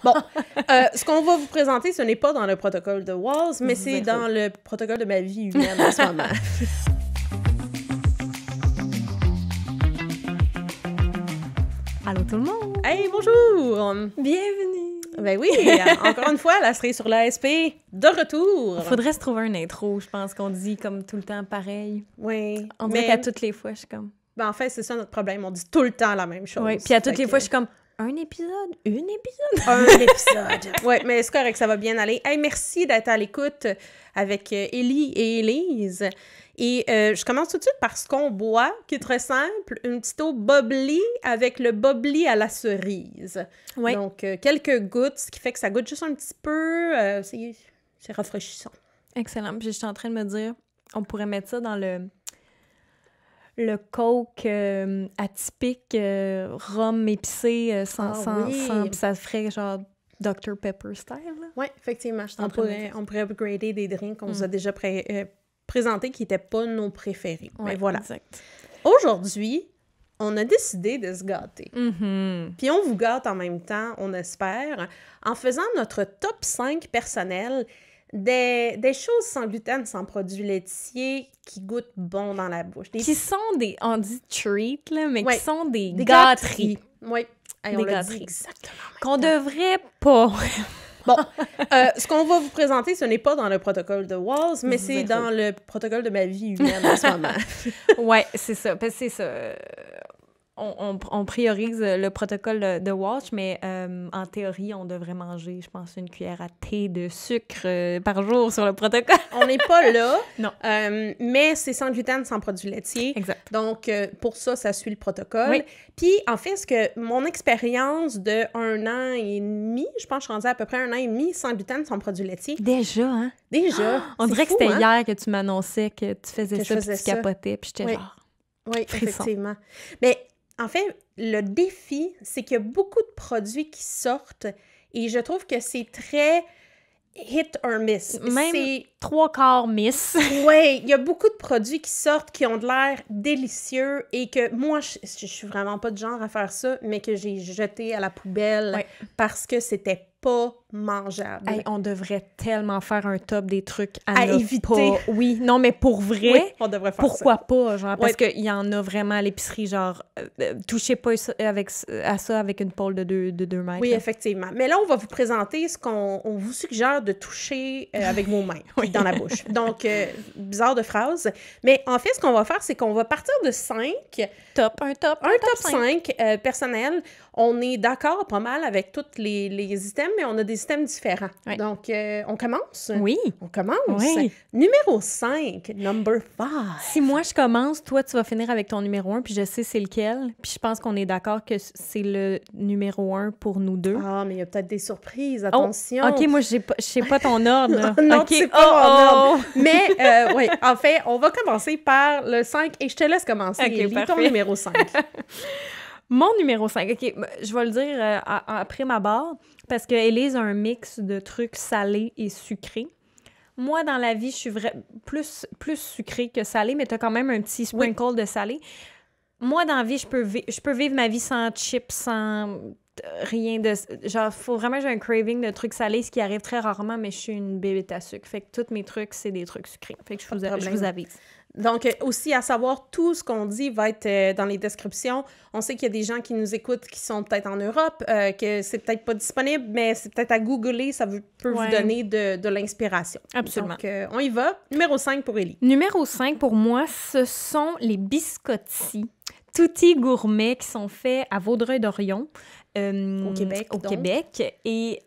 Bon, ce qu'on va vous présenter, ce n'est pas dans le protocole de Walls, mais c'est dans le protocole de ma vie humaine en ce moment. Allô tout le monde! Hey, bonjour! Bienvenue! Ben oui, encore une fois, la série sur l'ASP, de retour! Faudrait se trouver un intro, je pense qu'on dit comme tout le temps pareil. Oui. On dirait qu'à toutes les fois, je suis comme... Ben en fait, c'est ça notre problème, on dit tout le temps la même chose. Oui, puis à toutes les fois, je suis comme... Un épisode? Un épisode. Oui, mais c'est correct, ça va bien aller. Hey, merci d'être à l'écoute avec Élie et Élise. Et je commence tout de suite par ce qu'on boit, qui est très simple. Une petite eau bubbly avec le bubbly à la cerise. Oui. Donc, quelques gouttes, ce qui fait que ça goûte juste un petit peu. C'est rafraîchissant. Excellent. Puis je suis en train de me dire, on pourrait mettre ça dans le Coke atypique, rhum épicé, sans, puis ça ferait genre Dr Pepper style. Oui, effectivement. On pourrait upgrader des drinks qu'on vous a déjà présentés qui n'étaient pas nos préférés. Ouais, mais voilà. Exact. Aujourd'hui, on a décidé de se gâter. Mm-hmm. Puis on vous gâte en même temps, on espère, en faisant notre top 5 personnel des choses sans gluten, sans produits laitiers, qui goûtent bon dans la bouche. Qui sont des, on dit treats, là, mais ouais, qui sont des gâteries. Oui, des on gâteries. dit exactement. Qu'on devrait pas. Bon, ce qu'on va vous présenter, ce n'est pas dans le protocole de Walls, mais c'est dans le protocole de ma vie humaine en ce moment. Ouais, c'est ça. Parce que c'est ça. On priorise le protocole de Walsh, mais en théorie, on devrait manger, je pense, une cuillère à thé de sucre par jour sur le protocole. On n'est pas là. Non. Mais c'est sans gluten, sans produits laitiers. Exact. Donc, pour ça suit le protocole. Oui. Puis, en fait, mon expérience de 1 an et demi, je pense que je suis rendue à peu près 1 an et demi sans gluten, sans produits laitiers. Déjà, hein? Déjà. On dirait fou, que c'était hein? hier que tu m'annonçais que tu faisais ça, puis tu capotais, puis j'étais genre... Oui, frisson. effectivement. Mais en fait, le défi, c'est qu'il y a beaucoup de produits qui sortent et je trouve que c'est très hit or miss. Même 3/4 miss. Oui, il y a beaucoup de produits qui sortent qui ont de l'air délicieux et que moi, je suis vraiment pas de genre à faire ça, mais que j'ai jeté à la poubelle parce que c'était pas mangeable. Hey, on devrait tellement faire un top des trucs à éviter. Pas. Oui, non, mais pour vrai, on devrait faire pourquoi pas, genre, parce qu'il y en a vraiment à l'épicerie, genre, touchez pas à ça avec une pôle de 2 mètres. Oui, effectivement. Mais là, on va vous présenter ce qu'on vous suggère de toucher avec vos mains dans la bouche. Donc, bizarre de phrase. Mais en fait, ce qu'on va faire, c'est qu'on va partir de 5. Un top 5 personnel. On est d'accord pas mal avec tous les items, mais on a des items différents. Oui. Donc, on commence? Oui. On commence. Oui. Numéro 5, number 5. Si moi, je commence, toi, tu vas finir avec ton numéro 1, puis je sais c'est lequel. Puis je pense qu'on est d'accord que c'est le numéro 1 pour nous deux. Ah, mais il y a peut-être des surprises, attention. Oh, OK, moi, je sais pas ton ordre. Là. Non, okay. c'est pas mon ordre. Mais, oui, en fait, on va commencer par le 5 et je te laisse commencer. OK, Lis parfait. ton numéro 5. Mon numéro 5, OK, je vais le dire après ma barre, parce que Élise a un mix de trucs salés et sucrés. Moi, dans la vie, je suis plus sucrée que salée, mais t'as quand même un petit sprinkle de salé. Moi, dans la vie, je peux vivre ma vie sans chips, sans rien de... Genre, faut vraiment que j'ai un craving de trucs salés, ce qui arrive très rarement, mais je suis une bébête à sucre. Fait que tous mes trucs, c'est des trucs sucrés. Fait que je vous avise. Donc, aussi, à savoir, tout ce qu'on dit va être dans les descriptions. On sait qu'il y a des gens qui nous écoutent qui sont peut-être en Europe, que c'est peut-être pas disponible, mais c'est peut-être à googler, ça peut vous donner de l'inspiration. Absolument. Donc, on y va. Numéro 5 pour Élie. Numéro 5, pour moi, ce sont les biscottis Tutti gourmets qui sont faits à Vaudreuil-Dorion. Au Québec, donc. Québec. Et...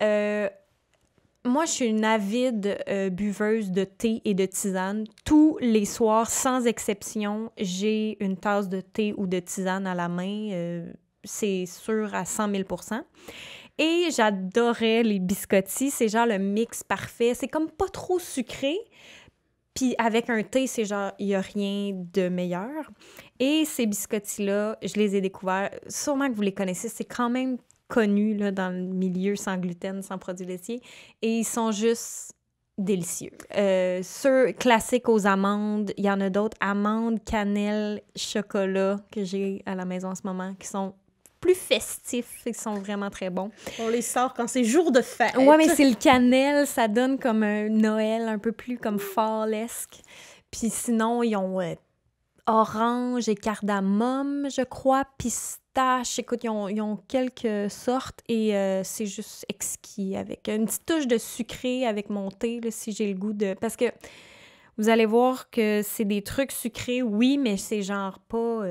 moi, je suis une avide buveuse de thé et de tisane. Tous les soirs, sans exception, j'ai une tasse de thé ou de tisane à la main. C'est sûr à 100 000 %. Et j'adorais les biscottis. C'est genre le mix parfait. C'est comme pas trop sucré. Puis avec un thé, c'est genre, il n'y a rien de meilleur. Et ces biscottis-là, je les ai découverts. Sûrement que vous les connaissez. C'est quand même connus là, dans le milieu sans gluten, sans produits laitiers. Et ils sont juste délicieux. Ceux classiques aux amandes, il y en a d'autres. Amandes, cannelle, chocolat que j'ai à la maison en ce moment qui sont plus festifs. Ils sont vraiment très bons. On les sort quand c'est jour de fête. Ouais, mais c'est le cannelle. Ça donne comme un Noël un peu plus comme fallesque. Puis sinon, ils ont orange et cardamome, je crois, pistache. Écoute, ils ont quelques sortes et c'est juste exquis avec une petite touche de sucré avec mon thé, là, si j'ai le goût de... Parce que vous allez voir que c'est des trucs sucrés, oui, mais c'est genre pas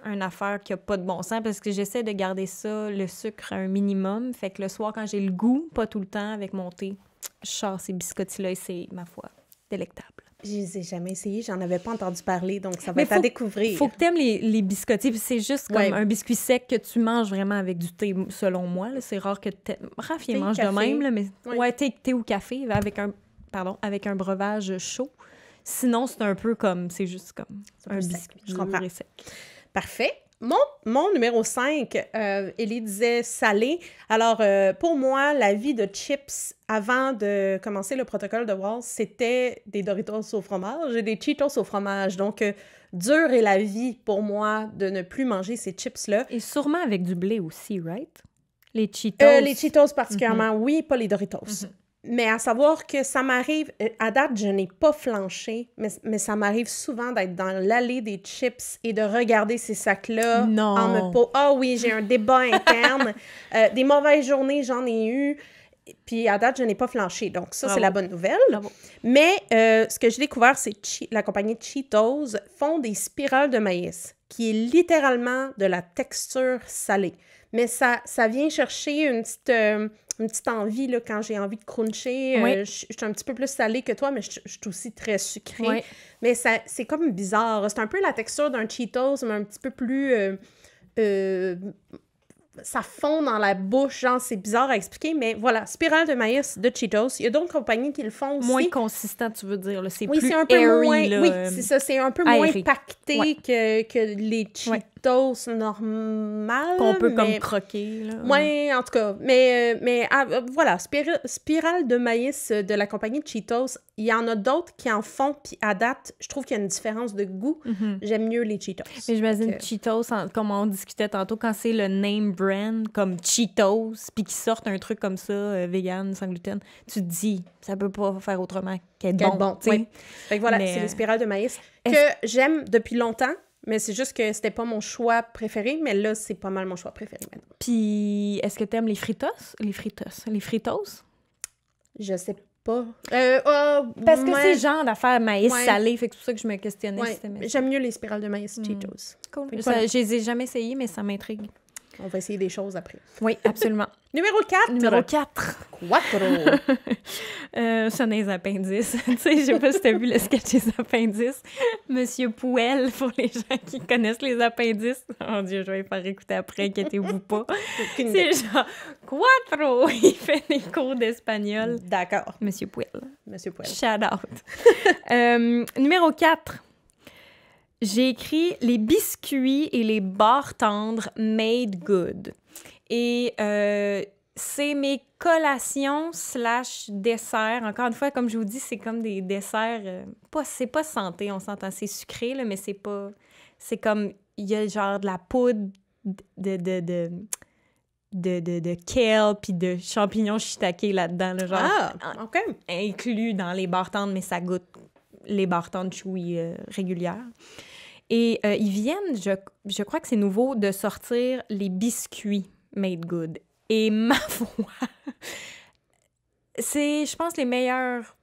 une affaire qui a pas de bon sens parce que j'essaie de garder ça, le sucre, à un minimum. Fait que le soir, quand j'ai le goût, pas tout le temps, avec mon thé, je sors ces biscottis-là et c'est, ma foi, délectable. Je les ai jamais essayés, j'en avais pas entendu parler, donc ça va être à découvrir. Faut que t'aimes les biscottis, puis c'est juste comme un biscuit sec que tu manges vraiment avec du thé, selon moi. Là. C'est rare que Raph, il mange de même, là, mais thé ou café avec un breuvage chaud. Sinon, c'est un peu comme, c'est juste comme un biscuit dur et sec. Parfait. Mon numéro 5, Élie disait salé. Alors, pour moi, la vie de chips avant de commencer le protocole de Walls, c'était des Doritos au fromage et des Cheetos au fromage. Donc, dur est la vie pour moi de ne plus manger ces chips-là. Et sûrement avec du blé aussi, right? Les Cheetos. Les Cheetos particulièrement, oui, pas les Doritos. Mais à savoir que ça m'arrive, à date, je n'ai pas flanché, mais ça m'arrive souvent d'être dans l'allée des chips et de regarder ces sacs-là en me posant. Ah oui, j'ai un débat interne. Des mauvaises journées, j'en ai eu. Puis à date, je n'ai pas flanché. Donc ça, c'est la bonne nouvelle. Bravo. Mais ce que j'ai découvert, c'est la compagnie Cheetos font des spirales de maïs, qui est littéralement de la texture salée. Mais ça vient chercher une petite envie, là, quand j'ai envie de cruncher. Oui. Je suis un petit peu plus salée que toi, mais je suis aussi très sucrée. Oui. Mais c'est comme bizarre. C'est un peu la texture d'un Cheetos, mais un petit peu plus... ça fond dans la bouche, genre, c'est bizarre à expliquer, mais voilà, spirale de maïs de Cheetos. Il y a d'autres compagnies qui le font aussi. Moins consistant, tu veux dire, là. C'est oui, plus c'est un peu airy, moins, là. oui, c'est ça, c'est un peu moins pacté que les Cheetos normales. Qu'on peut comme croquer, là. Oui, en tout cas. Mais voilà, spirale de maïs de la compagnie Cheetos, il y en a d'autres qui en font, puis à date, je trouve qu'il y a une différence de goût. J'aime mieux les Cheetos. Mais j'imagine Cheetos, comme on discutait tantôt, quand c'est le name brand, comme Cheetos, puis qu'ils sortent un truc comme ça, vegan, sans gluten, tu te dis, ça peut pas faire autrement qu'être bon, tu sais. Oui. Fait que voilà, c'est les spirales de maïs que j'aime depuis longtemps, mais c'est juste que c'était pas mon choix préféré, mais là, c'est pas mal mon choix préféré maintenant. Puis, est-ce que t'aimes les fritos? Les fritos? Je sais pas. Parce que c'est genre d'affaires maïs salé, fait que c'est pour ça que je me questionnais si t'aimais. J'aime mieux les spirales de maïs Cheetos. Cool. Je les ai jamais essayées, mais ça m'intrigue. On va essayer des choses après. Oui, absolument. Numéro 4. Numéro 4. C'est des appendices. Tu sais, je sais pas si t'as vu le sketch des appendices. Monsieur Pouel, pour les gens qui connaissent les appendices. Oh Dieu, je vais les faire écouter après, inquiétez-vous pas. C'est genre, Quattro! Il fait des cours d'espagnol. D'accord. Monsieur Pouel. Monsieur Pouel. Shout out. Numéro 4. J'ai écrit les biscuits et les barres tendres made good. Et c'est mes collations / desserts. Encore une fois, comme je vous dis, c'est comme des desserts... c'est pas santé, on s'entend. C'est sucré, là, mais c'est pas... C'est comme... Il y a genre de la poudre de kale puis de champignons shiitake là-dedans. Là, genre, OK. Inclus dans les barres tendres, mais ça goûte les barres tendres chewy régulières. Et ils viennent, je crois que c'est nouveau, de sortir les biscuits made good. Et ma foi, c'est, je pense, les meilleurs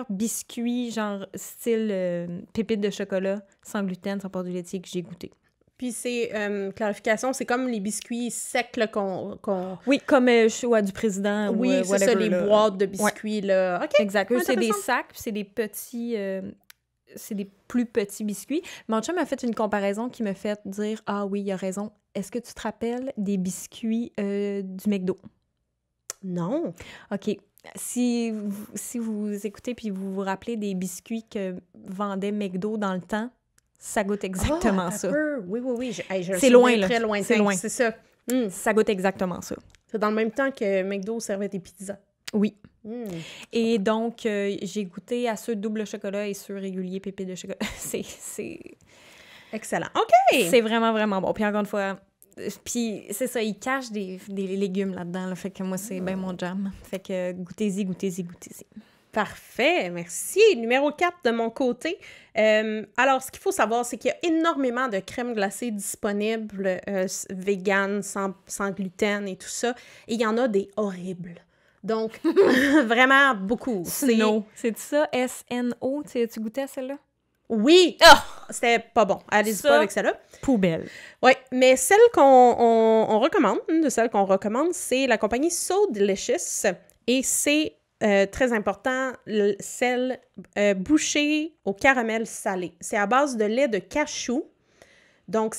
biscuits, genre style pépites de chocolat, sans gluten, sans pâte de laitier, que j'ai goûté. Puis c'est, clarification, c'est comme les biscuits secs là, qu'on... Oui, comme du président. Oui, ou c'est ça, les boîtes de biscuits, là. OK. Exact. Eux, c'est des sacs, puis c'est des petits... c'est des plus petits biscuits. Mon chum m'a fait une comparaison qui m'a fait dire « Ah oui, il a raison. Est-ce que tu te rappelles des biscuits du McDo? » Non. OK. Si vous écoutez puis vous vous rappelez des biscuits que vendait McDo dans le temps, ça goûte exactement ça. Oui. C'est loin, là. Très lointain. C'est loin. C'est ça. Ça goûte exactement ça. C'est dans le même temps que McDo servait des pizzas. Oui. Et donc, j'ai goûté à ceux double chocolat et ceux réguliers pépites de chocolat. C'est... Excellent. OK! C'est vraiment, vraiment bon. Puis encore une fois, Puis c'est ça, ils cachent des légumes là-dedans, là, fait que moi, c'est bien mon jam. Fait que goûtez-y. Parfait, merci. Numéro 4 de mon côté. Alors, ce qu'il faut savoir, c'est qu'il y a énormément de crèmes glacées disponibles, vegan, sans gluten et tout ça. Et il y en a des horribles. Donc, vraiment beaucoup. Snow. C'est ça? S-N-O? Tu goûtais à celle-là? Oui! Oh! C'était pas bon. Allez-y pas avec celle-là. Poubelle. Oui, mais celle qu'on recommande, une de celles qu'on recommande, c'est la compagnie So Delicious. Et c'est très important, celle bouchée au caramel salé. C'est à base de lait de cachou. Donc,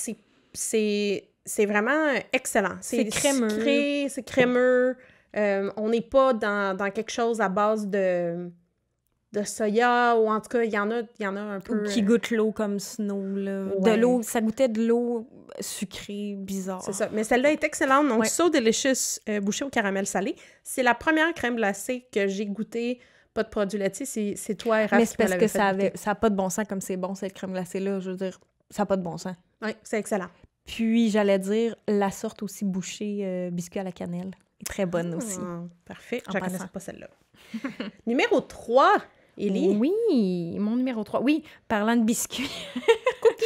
c'est vraiment excellent. C'est crémeux. Sucré, c'est crémeux. On n'est pas dans quelque chose à base de soya, ou en tout cas, il y en a un peu... Ou qui goûte l'eau comme Snow, là. Ouais. De l'eau, ça goûtait de l'eau sucrée, bizarre. C'est ça. Mais celle-là est excellente. Donc, So Delicious, bouchée au caramel salé. C'est la première crème glacée que j'ai goûtée. Pas de produits laitiers. C'est toi et Raph. Mais c'est parce que ça n'a pas de bon sens comme c'est bon, cette crème glacée-là. Je veux dire, ça n'a pas de bon sens. Oui, c'est excellent. Puis, j'allais dire, la sorte aussi bouchée biscuit à la cannelle est très bonne aussi. Parfait. Je ne connaissais pas celle-là. Numéro 3... Élie? Oui, mon numéro 3. Oui, parlant de biscuits. Cookies!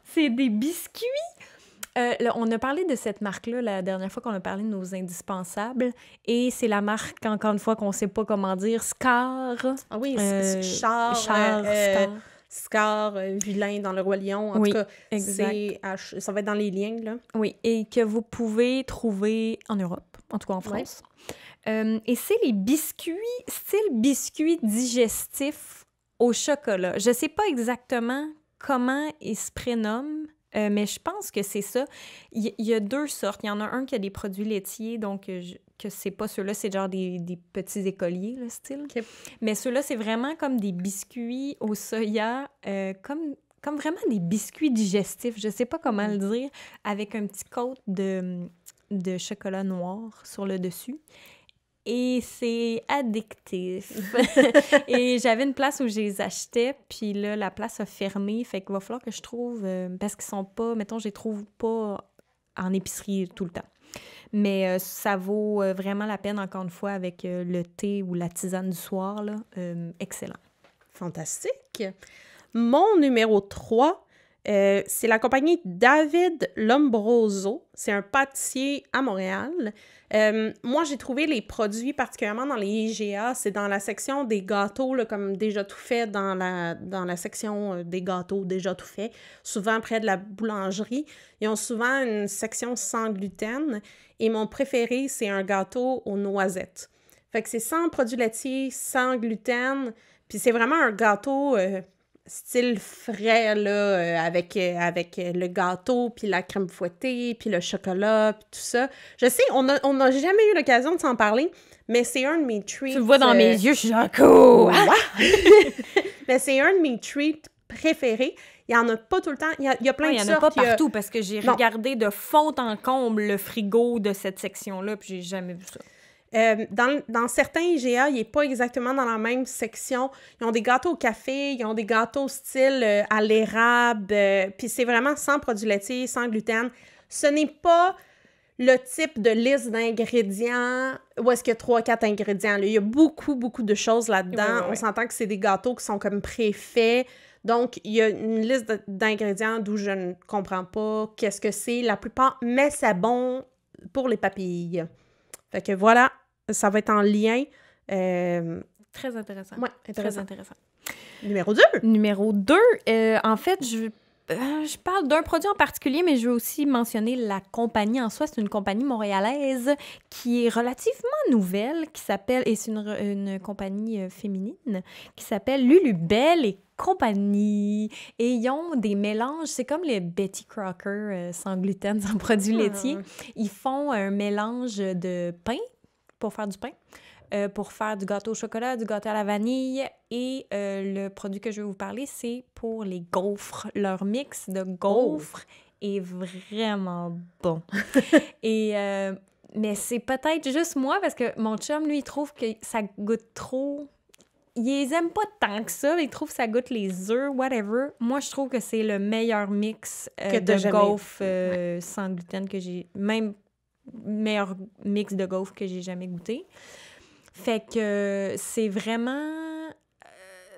C'est des biscuits! Là, on a parlé de cette marque-là la dernière fois qu'on a parlé de nos indispensables. Et c'est la marque, encore une fois, qu'on ne sait pas comment dire, Scar. Ah oui, Scar. Vilain dans le Roi Lion. En tout cas, ça va être dans les liens, là. Oui, et que vous pouvez trouver en Europe, en tout cas en France. Et c'est les biscuits, style biscuits digestifs au chocolat. Je sais pas exactement comment ils se prénomment, mais je pense que c'est ça. Il y a deux sortes. Il y en a un qui a des produits laitiers, donc que c'est pas ceux-là, c'est genre des petits écoliers, le style. Okay. Mais ceux-là, c'est vraiment comme des biscuits au soya, comme vraiment des biscuits digestifs, je sais pas comment le dire, avec un petit coat de chocolat noir sur le dessus. Et c'est addictif. Et j'avais une place où je les achetais, puis là, la place a fermé. Fait qu'il va falloir que je trouve... parce qu'ils sont pas... Mettons, je les trouve pas en épicerie tout le temps. Mais ça vaut vraiment la peine, encore une fois, avec le thé ou la tisane du soir, là. Excellent. Fantastique. Mon numéro 3, c'est la compagnie David Lombroso. C'est un pâtissier à Montréal. Moi, j'ai trouvé les produits, particulièrement dans les IGA, c'est dans la section des gâteaux, là, comme déjà tout fait, dans la section des gâteaux déjà tout fait, souvent près de la boulangerie. Ils ont souvent une section sans gluten. Et mon préféré, c'est un gâteau aux noisettes. Fait que c'est sans produits laitiers, sans gluten. Puis c'est vraiment un gâteau... style frais, là, avec le gâteau, puis la crème fouettée, puis le chocolat, puis tout ça. Je sais, on n'a jamais eu l'occasion de s'en parler, mais c'est un de mes treats... Tu le vois dans mes yeux, je suis genre cool! Mais c'est un de mes treats préférés. Il n'y en a pas tout le temps. Il y a plein de sortes. Il n'y en a pas partout, parce que j'ai regardé de fond en comble le frigo de cette section-là, puis j'ai jamais vu ça. Dans certains IGA, il n'est pas exactement dans la même section. Ils ont des gâteaux au café, ils ont des gâteaux style à l'érable, puis c'est vraiment sans produits laitiers, sans gluten. Ce n'est pas le type de liste d'ingrédients où est-ce qu'il y a 3-4 ingrédients. Là. Il y a beaucoup, beaucoup de choses là-dedans. On s'entend que c'est des gâteaux qui sont comme préfaits. Donc, il y a une liste d'ingrédients d'où je ne comprends pas qu'est-ce que c'est. La plupart, mais c'est bon pour les papilles. Fait que voilà, ça va être en lien. Très intéressant. Oui, intéressant. Très intéressant. Numéro 2. Numéro 2, en fait, je parle d'un produit en particulier, mais je veux aussi mentionner la compagnie en soi. C'est une compagnie montréalaise qui est relativement nouvelle, qui s'appelle, et c'est une compagnie féminine, qui s'appelle Lulubelle et compagnie. Et ils ont des mélanges, c'est comme les Betty Crocker sans gluten, sans produits laitiers. Ils font un mélange de pain pour faire du pain, pour faire du gâteau au chocolat, du gâteau à la vanille. Et le produit que je vais vous parler, c'est pour les gaufres. Leur mix de gaufres est vraiment bon. Et... mais c'est peut-être juste moi, parce que mon chum, lui, il trouve que ça goûte trop... ils aiment pas tant que ça. Ils trouvent que ça goûte les œufs, whatever. Moi, je trouve que c'est le meilleur mix de gaufres sans gluten que j'ai... Même meilleur mix de gaufres que j'ai jamais goûté. Fait que c'est vraiment...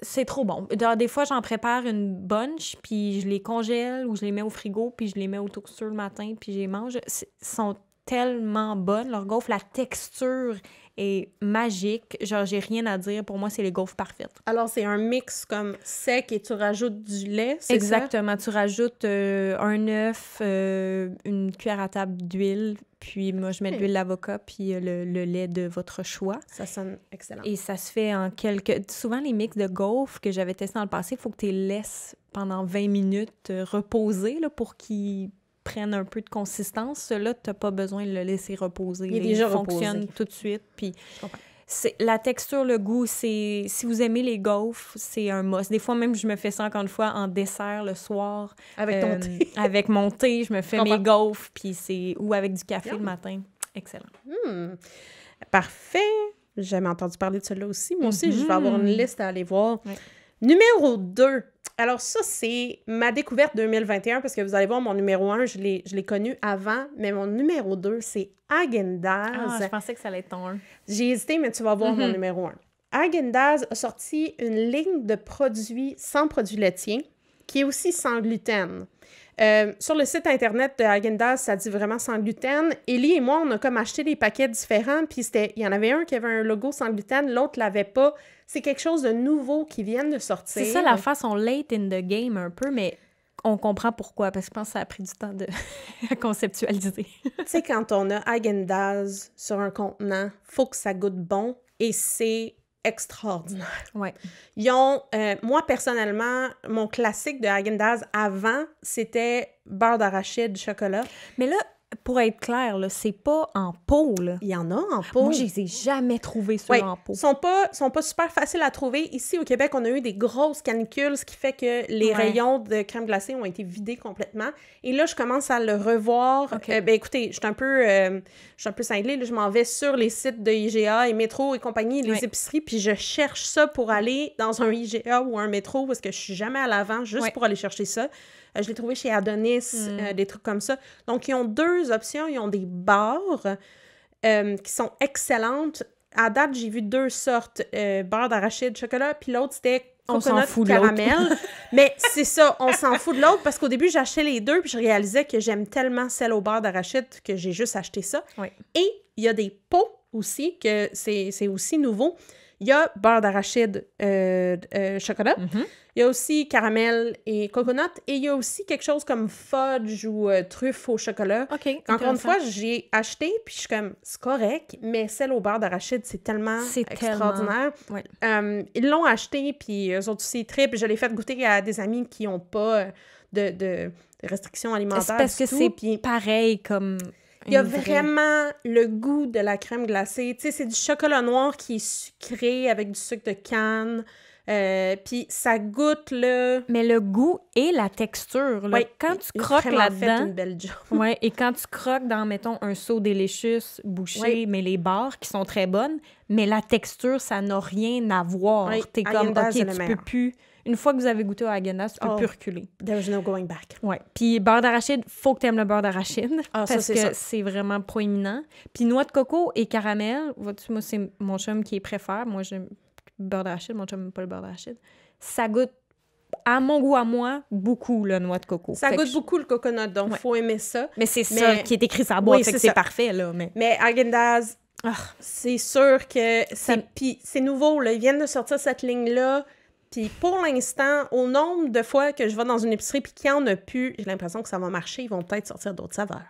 c'est trop bon. Des fois, j'en prépare une bunch, puis je les congèle ou je les mets au frigo, puis je les mets au toaster le matin, puis je les mange. Ils sont tellement bonnes, leurs gaufres. La texture est magique. Genre, j'ai rien à dire. Pour moi, c'est les gaufres parfaites. Alors, c'est un mix comme sec et tu rajoutes du lait, c'est Exactement. Tu rajoutes un œuf, une cuillère à table d'huile, puis moi, je mets de l'huile d'avocat, puis le lait de votre choix. Ça sonne excellent. Et ça se fait en quelques... Souvent, les mix de gaufres que j'avais testés dans le passé, il faut que tu les laisses pendant 20 minutes reposer là, pour qu'ils prennent un peu de consistance. Là, tu n'as pas besoin de le laisser reposer. Il est déjà fonctionne tout de suite. Puis la texture, le goût, c'est... Si vous aimez les gaufres, c'est un must. Des fois, même, je me fais ça, encore une fois, en dessert le soir. Avec ton thé. Avec mon thé, je me fais mes gaufres, puis c'est... Ou avec du café le matin. Excellent. Parfait. J'ai jamais entendu parler de celui-là aussi. Moi aussi, je vais avoir une liste à aller voir. Ouais. Numéro 2. Alors ça, c'est ma découverte 2021, parce que vous allez voir, mon numéro 1, je l'ai connu avant, mais mon numéro 2, c'est Häagen-Dazs. Ah, je pensais que ça allait être ton 1. J'ai hésité, mais tu vas voir mon numéro 1. Häagen-Dazs a sorti une ligne de produits sans produits laitiers, qui est aussi sans gluten. Sur le site Internet de Häagen-Dazs, ça dit vraiment sans gluten. Ellie et moi, on a comme acheté des paquets différents, puis il y en avait un qui avait un logo sans gluten, l'autre l'avait pas. C'est quelque chose de nouveau qui vient de sortir. C'est ça, la façon late in the game un peu, mais on comprend pourquoi, parce que je pense que ça a pris du temps à conceptualiser. Tu sais, quand on a Häagen-Dazs sur un contenant, faut que ça goûte bon, et c'est extraordinaire. Ouais. Ils ont, moi, personnellement, mon classique de Häagen-Dazs avant, c'était beurre d'arachide, chocolat. Mais là, pour être clair, là, c'est pas en pot, là. Il y en a en pot. Moi, je les ai jamais trouvés ceux en pot. Ils sont pas super faciles à trouver. Ici, au Québec, on a eu des grosses canicules, ce qui fait que les rayons de crème glacée ont été vidés complètement. Et là, je commence à le revoir. Okay. Écoutez, je suis un peu cinglée. Là, je m'en vais sur les sites de IGA et Métro et compagnie, les épiceries, puis je cherche ça pour aller dans un IGA ou un Métro, parce que je suis jamais à l'avant, juste pour aller chercher ça. Je l'ai trouvé chez Adonis, des trucs comme ça. Donc, ils ont 2 options. Ils ont des barres qui sont excellentes. À date, j'ai vu 2 sortes. Beurre d'arachide, chocolat, puis l'autre, c'était coconut caramel. Mais c'est ça, on s'en fout de l'autre, parce qu'au début, j'achetais les 2, puis je réalisais que j'aime tellement celle au beurre d'arachide que j'ai juste acheté ça. Oui. Et il y a des pots aussi, que c'est aussi nouveau. Il y a beurre d'arachide, chocolat. Il y a aussi caramel et coconut. Et il y a aussi quelque chose comme fudge ou truffe au chocolat. OK. Encore une fois, j'ai acheté, puis je suis comme, c'est correct, mais celle au beurre d'arachide, c'est tellement extraordinaire. Ouais. Ils l'ont acheté, puis eux autres aussi, trippent. Je l'ai fait goûter à des amis qui n'ont pas de restrictions alimentaires. C'est parce que c'est pareil comme... Il y a vraiment le goût de la crème glacée. Tu sais, c'est du chocolat noir qui est sucré avec du sucre de canne. Puis ça goûte, là... Mais le goût et la texture, là, quand tu croques là-dedans... fait une belle job. Oui, et quand tu croques dans, mettons, un So Delicious bouché, mais les barres qui sont très bonnes, mais la texture, ça n'a rien à voir. Oui, t'es comme, OK, tu peux plus... Une fois que vous avez goûté au Häagen-Dazs, tu peux plus reculer. There's no going back. Oui. Puis beurre d'arachide, faut que tu aimes le beurre d'arachide. Parce que c'est vraiment proéminent. Puis noix de coco et caramel, vois-tu, moi, c'est mon chum qui préfère. Moi, j'aime le beurre d'arachide. Mon chum n'aime pas le beurre d'arachide. Ça goûte, à mon goût, à moi, beaucoup le noix de coco. Ça goûte beaucoup le coconut, donc il faut aimer ça. Mais c'est ça qui est écrit sur la boîte, fait que c'est parfait, là. Mais Häagen-Dazs, c'est sûr que puis c'est nouveau, là. Ils viennent de sortir cette ligne-là. Puis pour l'instant, au nombre de fois que je vais dans une épicerie puis qu'il n'y en a plus, j'ai l'impression que ça va marcher. Ils vont peut-être sortir d'autres saveurs.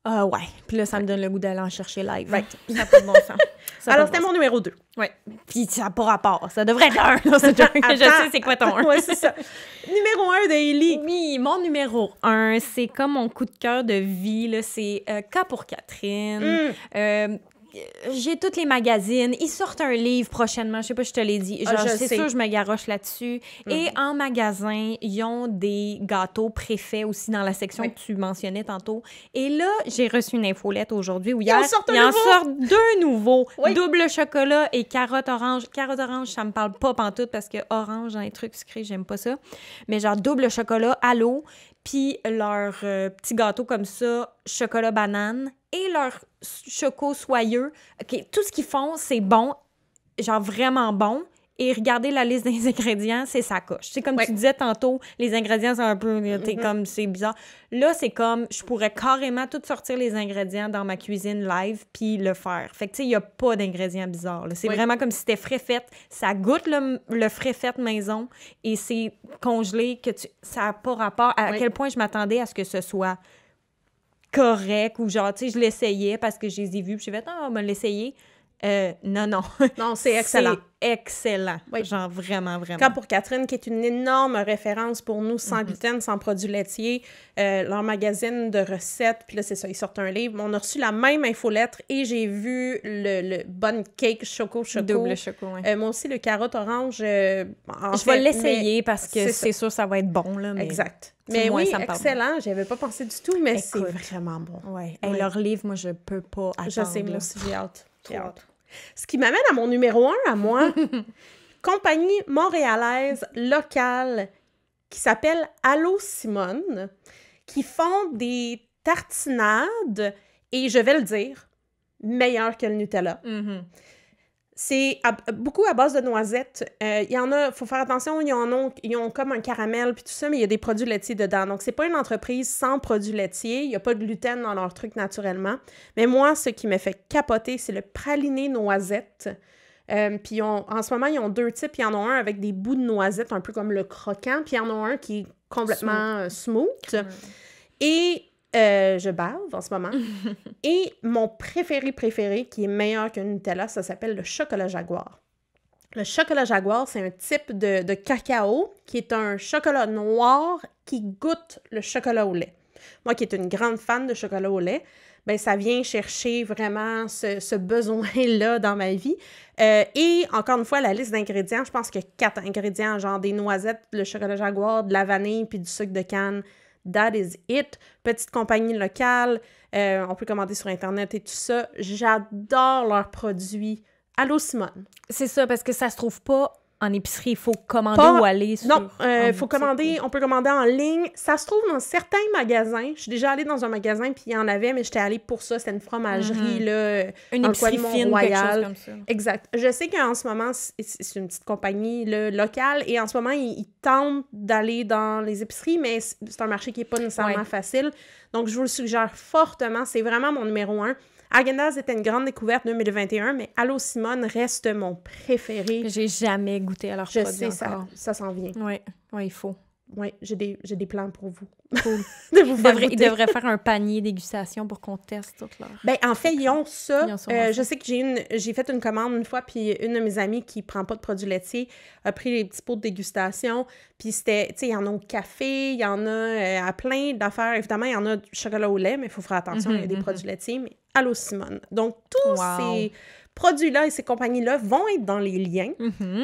Ouais. Puis là, ça me donne le goût d'aller en chercher live. Right. Ça n'a pas de bon sens. Alors, c'était mon numéro 2. Oui. Puis ça n'a pas rapport. Ça devrait être un. Je sais c'est quoi ton 1. Oui, c'est ça. Numéro 1 de Ellie. Oui, mon numéro 1, c'est comme mon coup de cœur de vie. Là. C'est K pour Catherine. j'ai tous les magazines. Ils sortent un livre prochainement. Je sais pas si je te l'ai dit. Genre, c'est sûr, je me garoche là-dessus. Et en magasin, ils ont des gâteaux préfaits aussi dans la section que tu mentionnais tantôt. Et là, j'ai reçu une infolette aujourd'hui où hier, ils en sortent 2 nouveaux. Double chocolat et carotte orange. Carotte orange, ça me parle pas pantoute parce que orange dans les trucs sucrés, j'aime pas ça. Mais genre double chocolat à l'eau, puis leur petit gâteau comme ça, chocolat banane, et leur choco soyeux. OK, tout ce qu'ils font, c'est bon, genre vraiment bon. Et regardez la liste des ingrédients, c'est sa coche. C'est comme tu disais tantôt, les ingrédients sont un peu... comme c'est bizarre. Là, c'est comme, je pourrais carrément tout sortir les ingrédients dans ma cuisine live puis le faire. Fait que, tu sais, il n'y a pas d'ingrédients bizarres. Là. C'est vraiment comme si c'était frais fait. Ça goûte le frais fait maison et c'est congelé, que ça n'a pas rapport à quel point je m'attendais à ce que ce soit correct ou genre, tu sais, je l'essayais parce que je les ai vus puis j'ai fait « Ah, on va l'essayer ». Non. Non, c'est excellent. C'est excellent. Genre vraiment. Quand pour Catherine, qui est une énorme référence pour nous, sans gluten, sans produits laitiers, leur magazine de recettes, puis là, c'est ça, ils sortent un livre. On a reçu la même infolettre et j'ai vu le Bun Cake Choco. Double choco, oui. Moi aussi, le carotte orange. Je vais l'essayer parce que c'est sûr ça va être bon. Là, mais... Exact. Mais oui, excellent. J'avais pas pensé du tout, mais c'est vraiment bon. Ouais. Et leur livre, moi, je peux pas attendre. Je sais, moi aussi, j'ai hâte. Ce qui m'amène à mon numéro 1, à moi, compagnie montréalaise locale qui s'appelle Allô Simone, qui font des tartinades, et je vais le dire, meilleures que le Nutella. C'est beaucoup à base de noisettes. Il y en a, il faut faire attention, ils ont comme un caramel puis tout ça, mais il y a des produits laitiers dedans. Donc, c'est pas une entreprise sans produits laitiers. Il n'y a pas de gluten dans leur truc naturellement. Mais moi, ce qui me fait capoter, c'est le praliné noisette. Puis en ce moment, ils ont 2 types. Il y en a un avec des bouts de noisettes, un peu comme le croquant, puis il y en a un qui est complètement smooth. Et... je bave en ce moment. Et mon préféré, qui est meilleur que Nutella, ça s'appelle le chocolat Jaguar. Le chocolat Jaguar, c'est un type de cacao qui est un chocolat noir qui goûte le chocolat au lait. Moi qui est une grande fan de chocolat au lait, ben ça vient chercher vraiment ce besoin-là dans ma vie. Et encore une fois, la liste d'ingrédients, je pense qu'il y a 4 ingrédients, genre des noisettes, le chocolat Jaguar, de la vanille puis du sucre de canne. That is it. Petite compagnie locale, on peut commander sur Internet et tout ça. J'adore leurs produits. Allô, Simone. C'est ça, parce que ça se trouve pas en épicerie. Il faut commander ou aller sur... Non, faut commander. On peut commander en ligne. Ça se trouve dans certains magasins. Je suis déjà allée dans un magasin, puis il y en avait, mais j'étais allée pour ça. C'était une fromagerie, là, une dans épicerie le coin de fine, Mont-Royal. quelque chose comme ça. Exact. Je sais qu'en ce moment, c'est une petite compagnie là, locale, et en ce moment, ils tentent d'aller dans les épiceries, mais c'est un marché qui n'est pas nécessairement facile. Donc, je vous le suggère fortement. C'est vraiment mon numéro 1. Häagen-Dazs était une grande découverte 2021, mais Allô Simone reste mon préféré. J'ai jamais goûté à leurs produits encore. Je sais, ça s'en vient. Oui, il faut. Oui, j'ai des plans pour vous. Cool. De vous faire goûter. Ils devraient faire un panier dégustation pour qu'on teste toutes leurs... Ben, en fait, ils ont ça. Je sais que j'ai fait une commande une fois, puis une de mes amies qui prend pas de produits laitiers a pris les petits pots de dégustation, puis c'était, tu sais, il y en a au café, il y en a à plein d'affaires. Évidemment, il y en a du chocolat au lait, mais il faut faire attention, il y a des produits laitiers, mais Allô Simone. Donc, tous ces produits-là et ces compagnies-là vont être dans les liens.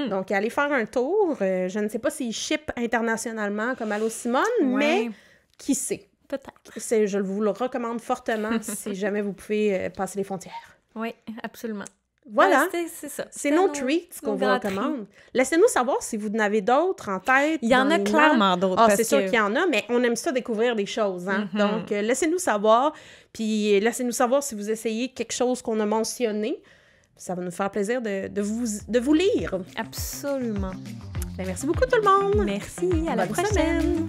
Donc, allez faire un tour. Je ne sais pas s'ils shippent internationalement comme Allô Simone, mais qui sait? Peut-être. Je vous le recommande fortement si jamais vous pouvez passer les frontières. Oui, absolument. Voilà. C'est ça. C'est nos treats qu'on vous recommande. Laissez-nous savoir si vous en avez d'autres en tête. Il y en a clairement d'autres. C'est sûr qu'il y en a, mais on aime ça découvrir des choses. Hein? Donc, laissez-nous savoir. Puis, laissez-nous savoir si vous essayez quelque chose qu'on a mentionné. Ça va nous faire plaisir de vous lire. Absolument. Ben, merci beaucoup tout le monde. Merci. À la prochaine. Semaine.